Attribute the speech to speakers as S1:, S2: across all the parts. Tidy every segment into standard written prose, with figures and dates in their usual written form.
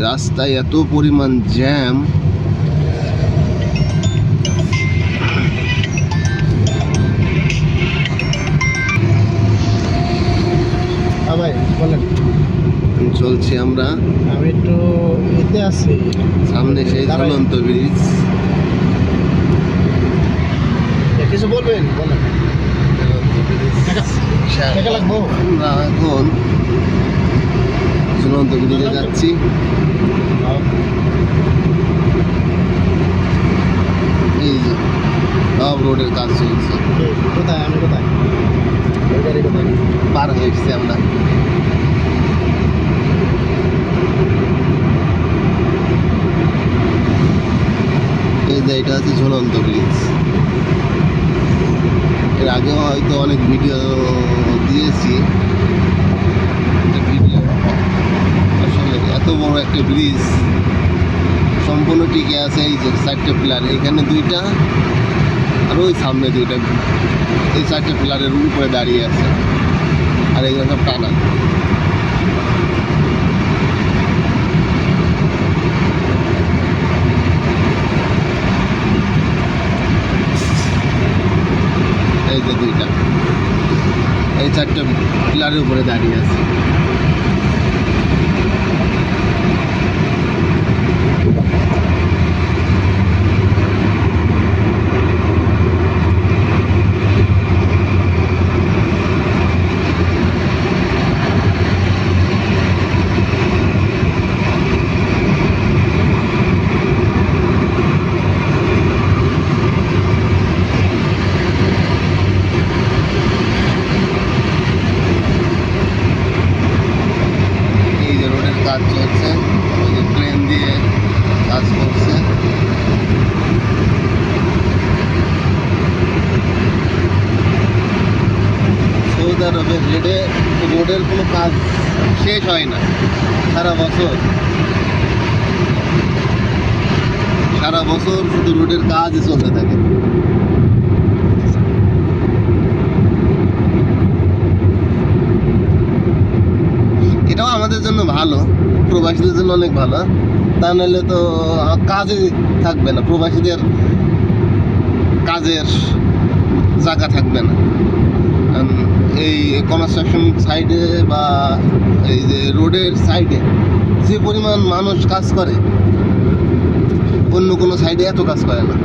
S1: রাস্তায় এত পরিমাণ জ্যাম,
S2: ভাই বলেন।
S1: চলছি আমরা,
S2: আমি একটু এতে আছি,
S1: সামনে সেই ঝুলন্ত ব্রিজ।
S2: কিছু বলবেন বলেন। টাকা লাগবো।
S1: আমরা এখন ঝুলন্ত ব্রিজে যাচ্ছি। এই যে সব রোডের কাজ চলছে।
S2: কোথায় আমি কোথায় ওই গাড়ি কোথায়
S1: পার হয়ে এসছি আমরা। এই যে এটা হচ্ছে ঝুলন্ত ব্রিজ। এর আগেও হয়তো অনেক ভিডিও দিয়েছি। ভিডিও আসলে এত বড় একটা ব্রিজ সম্পূর্ণ টিকে আছে। এই যে 4টে পিলার, এখানে 2টা আর ওই সামনে 2টা, এই 4টে পিলারের উপরে দাঁড়িয়ে আছে, আর এগুলো সব টানা। এই যে 2টা, এই 4টে পিলারের উপরে দাঁড়িয়ে আছে। কাজ চলছে, ওই যে ট্রেন দিয়ে কাজ করছে। সৌদি আরবের রোডের কোনো কাজ শেষ হয় না, সারা বছর শুধু রোডের কাজই চলতে থাকে। এটাও আমাদের জন্য ভালো, প্রবাসীদের জন্য অনেক ভালো। তা নাহলে তো কাজই থাকবে না, প্রবাসীদের কাজের জায়গা থাকবে না। এই কনস্ট্রাকশন সাইডে বা এই যে রোডের সাইডে যে পরিমাণ মানুষ কাজ করে, অন্য কোনো সাইডে এত কাজ করে না।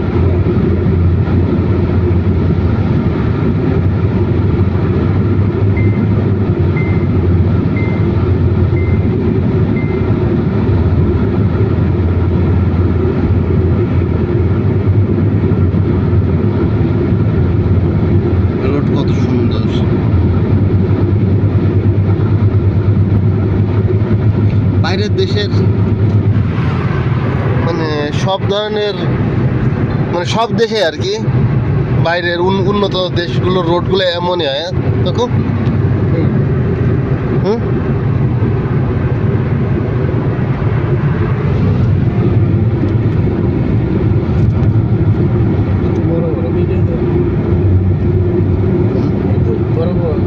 S1: কত সুন্দর, বাইরের দেশের মানে সব ধরনের, মানে সব দেশে আর কি, বাইরের উন্নত দেশগুলোর রোডগুলো এমনই হয়। দেখো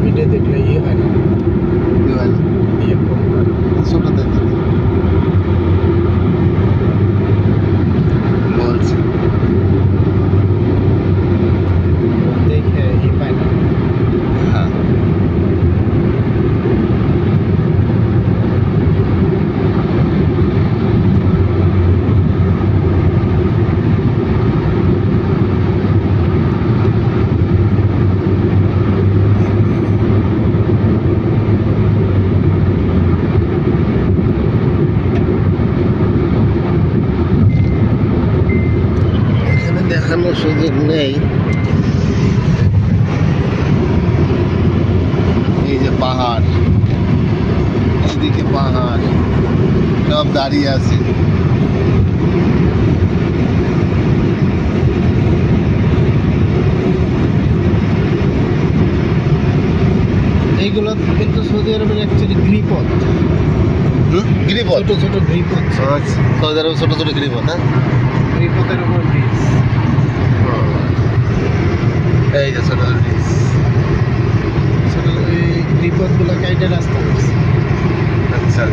S2: ভিডিও দেখলে ইয়ে হয় না,
S1: ছোট দেখে বলছি,
S2: দেখে ই পায় না।
S1: হ্যাঁ দেখানোর সুযোগ নেই। এই যে পাহাড়, এইদিকে পাহাড়, সব দাঁড়িয়ে আছে।
S2: এইগুলো কিন্তু সৌদি আরবের অ্যাকচুয়ালি গিরিপথ।
S1: গিরিপথ,
S2: ছোট ছোট গিরিপথ।
S1: সৌদি আরবে ছোট ছোট গিরিপথ। হ্যাঁ,
S2: গিরিপথের উপর ব্রিজ।
S1: এই যে ছোট ব্রিজ,
S2: ছোট এই গিরিপথগুলো কাইটা রাস্তা করছে।
S1: আচ্ছা।